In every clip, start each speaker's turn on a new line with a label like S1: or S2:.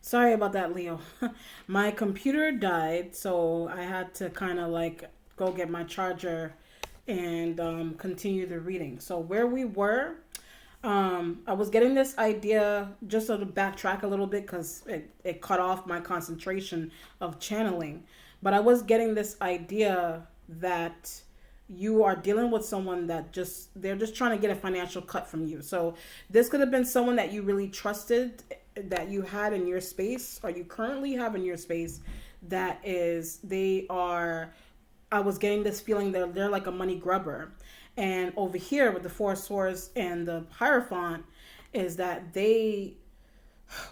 S1: Sorry about that, Leo. My computer died, so I had to kind of like go get my charger and continue the reading. So, where we were, I was getting this idea just to backtrack a little bit because it cut off my concentration of channeling. But I was getting this idea that you are dealing with someone that they're just trying to get a financial cut from you. So this could have been someone that you really trusted, that you had in your space, or you currently have in your space, that is they are, I was getting this feeling that they're like a money grubber. And over here with the Four of Swords and the Hierophant is that they,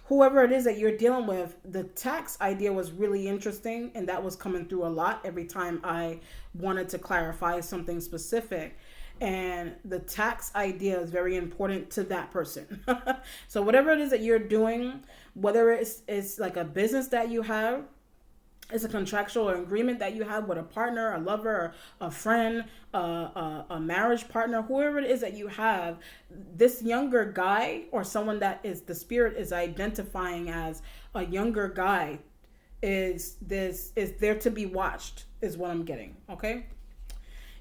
S1: whoever it is that you're dealing with, the tax idea was really interesting, and that was coming through a lot every time I wanted to clarify something specific. And the tax idea is very important to that person. So whatever it is that you're doing, whether it's like a business that you have, it's a contractual agreement that you have with a partner, a lover, a friend, a marriage partner, whoever it is that you have. This younger guy, or someone that is the spirit is identifying as a younger guy, is there to be watched, is what I'm getting. Okay,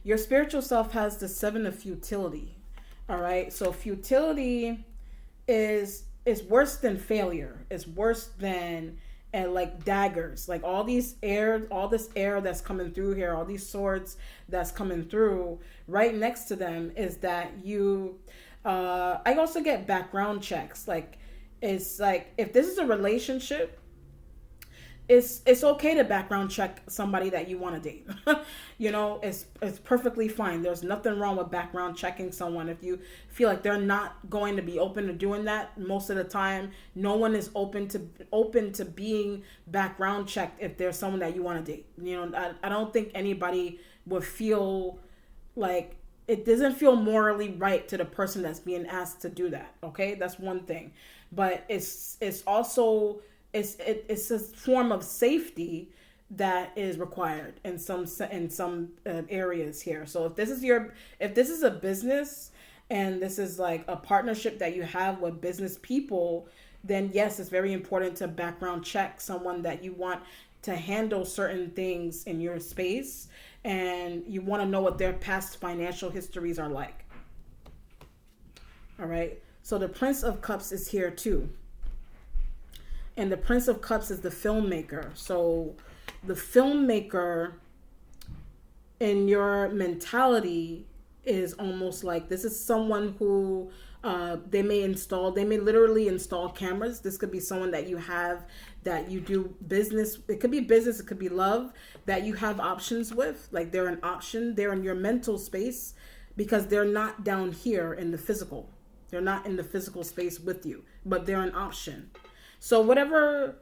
S1: your spiritual self has the Seven of Futility. All right, so futility is worse than failure. It's worse than, and like daggers, like all this air that's coming through here, all these swords that's coming through. Right next to them is that you. I also get background checks. Like, it's like if this is a relationship, it's okay to background check somebody that you want to date. It's perfectly fine. There's nothing wrong with background checking someone if you feel like they're not going to be open to doing that. Most of the time, no one is open to being background checked if there's someone that you want to date. I don't think anybody would feel like it doesn't feel morally right to the person that's being asked to do that. Okay, that's one thing, but it's also it's a form of safety that is required in some areas here. So if this is a business and this is like a partnership that you have with business people, then yes, it's very important to background check someone that you want to handle certain things in your space, and you want to know what their past financial histories are like. All right. So the Prince of Cups is here too. And the Prince of Cups is the filmmaker. So the filmmaker in your mentality is almost like this is someone who they may literally install cameras. This could be someone that you have, that you do business. It could be business, it could be love, that you have options with. Like, they're an option. They're in your mental space because they're not down here in the physical. They're not in the physical space with you, but they're an option. So whatever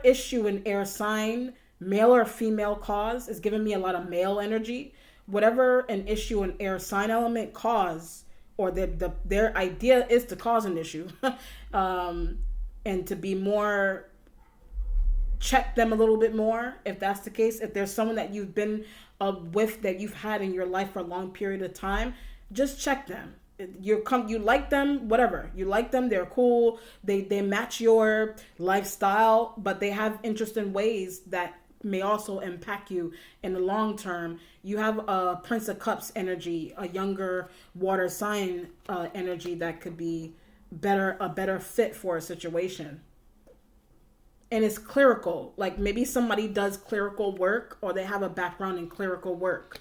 S1: issue in air sign, male or female cause, is giving me a lot of male energy. Whatever an issue in air sign element cause, or their idea is to cause an issue, and to be more, check them a little bit more. If that's the case, if there's someone that you've been with, that you've had in your life for a long period of time, just check them. You like them, whatever, you like them, they're cool, they match your lifestyle, but they have interest in ways that may also impact you in the long term. You have a Prince of Cups energy, a younger water sign energy that could be a better fit for a situation. And it's clerical, like maybe somebody does clerical work, or they have a background in clerical work.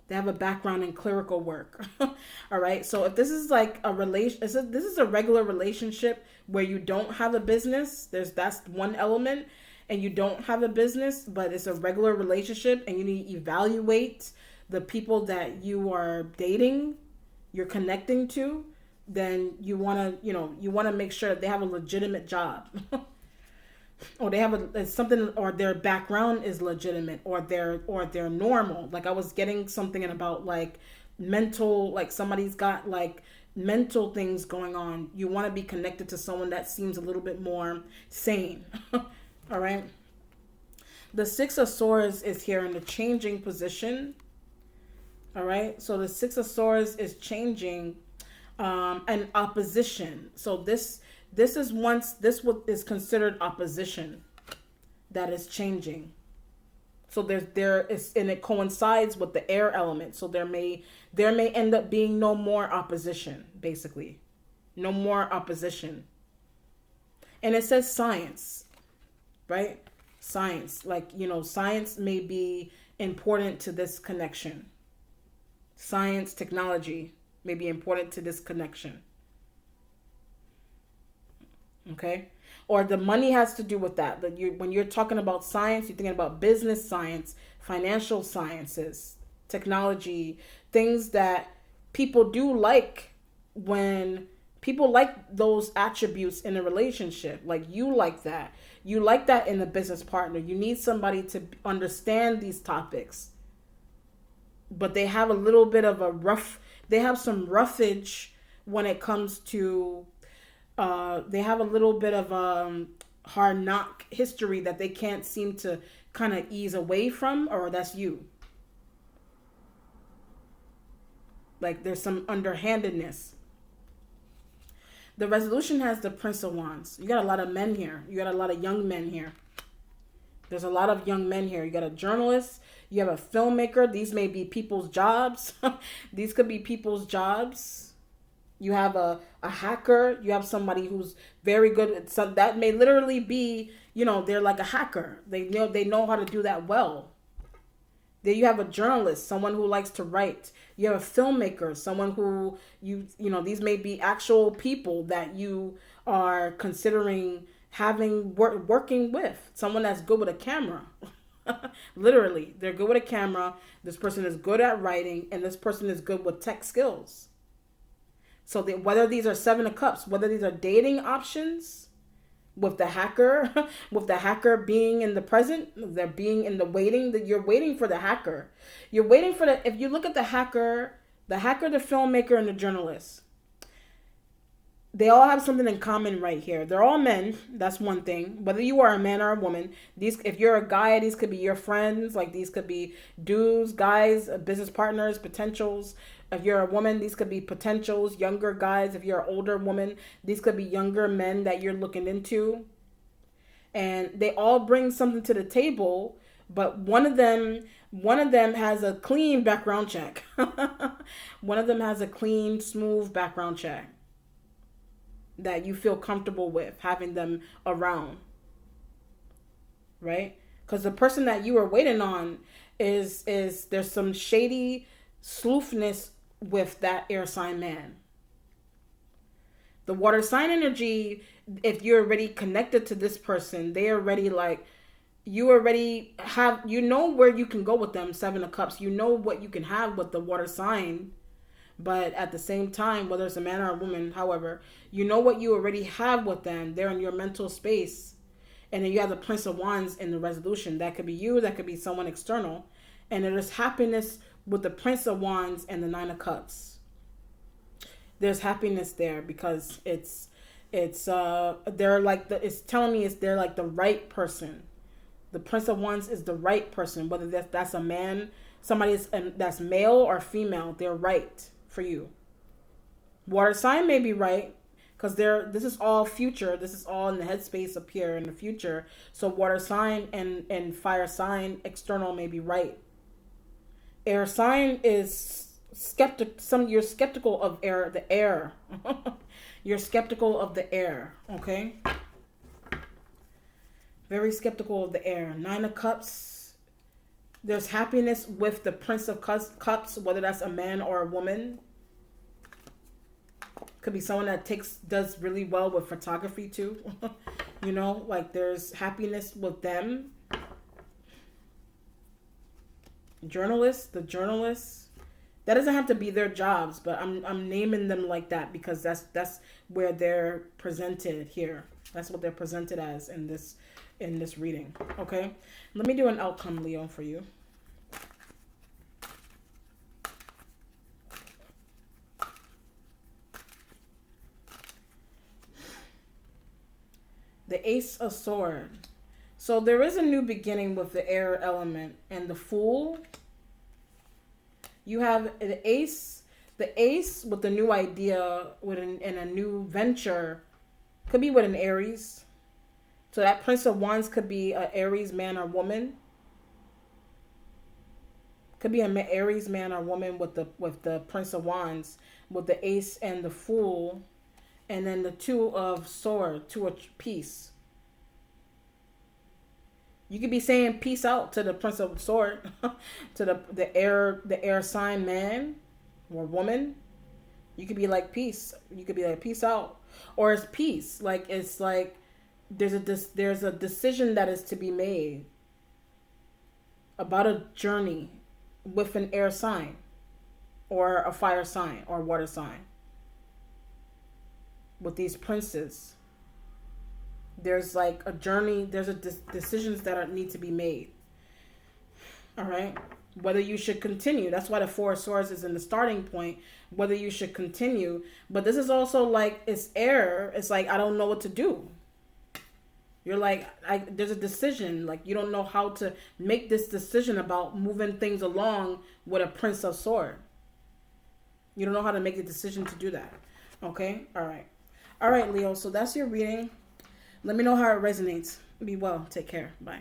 S1: They have a background in clerical work. All right. So if this is like a relation, this is a regular relationship where you don't have a business. That's one element, and you don't have a business, but it's a regular relationship, and you need to evaluate the people that you are dating, you're connecting to. Then you want to make sure that they have a legitimate job. Or they have something, or their background is legitimate, or they're normal. Like, I was getting something about like mental, like somebody's got like mental things going on. You want to be connected to someone that seems a little bit more sane. All right. The Six of Swords is here in the changing position. All right. So the Six of Swords is changing, an opposition. So This what is considered opposition that is changing. So there is, and it coincides with the air element. So there may end up being no more opposition, basically. No more opposition. And it says science, right? Science. Like, science may be important to this connection. Science, technology may be important to this connection. Okay? Or the money has to do with that. When you're talking about science, you're thinking about business science, financial sciences, technology, things that people do like. When people like those attributes in a relationship, like you like that. You like that in a business partner. You need somebody to understand these topics. But they have a little bit of they have some roughage when it comes to, they have a little bit of hard knock history that they can't seem to kind of ease away from, or that's you. Like there's some underhandedness. The resolution has the Prince of Wands. You got a lot of men here. You got a lot of young men here. There's a lot of young men here. You got a journalist. You have a filmmaker. These may be people's jobs. These could be people's jobs. You have a hacker. You have somebody who's very good at some, that may literally be, they're like a hacker. They know how to do that well. Then you have a journalist, someone who likes to write. You have a filmmaker, someone who these may be actual people that you are considering working with. Someone that's good with a camera. Literally, they're good with a camera. This person is good at writing, and this person is good with tech skills. So whether these are Seven of Cups, whether these are dating options, with the hacker, with the hacker being in the present, they're being in the waiting, that you're waiting for the hacker. You're waiting for if you look at the hacker, the filmmaker, and the journalist, they all have something in common right here. They're all men. That's one thing. Whether you are a man or a woman, if you're a guy, these could be your friends. Like these could be dudes, guys, business partners, potentials. If you're a woman, these could be potentials, younger guys. If you're an older woman, these could be younger men that you're looking into. And they all bring something to the table, but one of them has a clean background check. One of them has a clean, smooth background check that you feel comfortable with having them around. Right? Because the person that you are waiting on is there's some shady sloothness with that air sign man. The water sign energy, if you're already connected to this person, they already you already have, where you can go with them. Seven of Cups, what you can have with the water sign. But at the same time, whether it's a man or a woman, however, what you already have with them. They're in your mental space. And then you have the Prince of Wands in the resolution. That could be you, that could be someone external. And there's happiness with the Prince of Wands and the Nine of Cups. There's happiness there because it's they're like it's telling me they're like the right person. The Prince of Wands is the right person, whether that's a man, somebody that's male or female, they're right for you. Water sign may be right because this is all future. This is all in the headspace up here in the future. So water sign and fire sign external may be right. Air sign is you're skeptical of the air. You're skeptical of the air, okay? Very skeptical of the air. Nine of Cups. There's happiness with the Prince of Cups, whether that's a man or a woman. Could be someone that does really well with photography too. There's happiness with them. The journalists. That doesn't have to be their jobs, but I'm naming them like that because that's where they're presented here. That's what they're presented as in this reading. Okay? Let me do an outcome, Leo, for you. The Ace of Swords. So there is a new beginning with the air element and the Fool. You have the ace with the new idea and a new venture Could be with an Aries. So that Prince of Wands could be an Aries man or woman. Could be an Aries man or woman with the Prince of Wands, with the Ace and the Fool, and then the Two of Swords, Two of Peace. You could be saying peace out to the Prince of Sword, to the air sign man or woman. You could be like peace. You could be like peace out, or it's peace. Like it's like there's a decision that is to be made about a journey with an air sign, or a fire sign, or water sign. With these princes, there's like a journey. There's decisions that need to be made. All right, whether you should continue. That's why the Four of Swords is in the starting point. Whether you should continue, but this is also like it's air. It's like I don't know what to do. You're like, there's a decision. Like you don't know how to make this decision about moving things along with a Prince of Sword. You don't know how to make a decision to do that. Okay, all right, Leo. So that's your reading. Let me know how it resonates. Be well. Take care. Bye.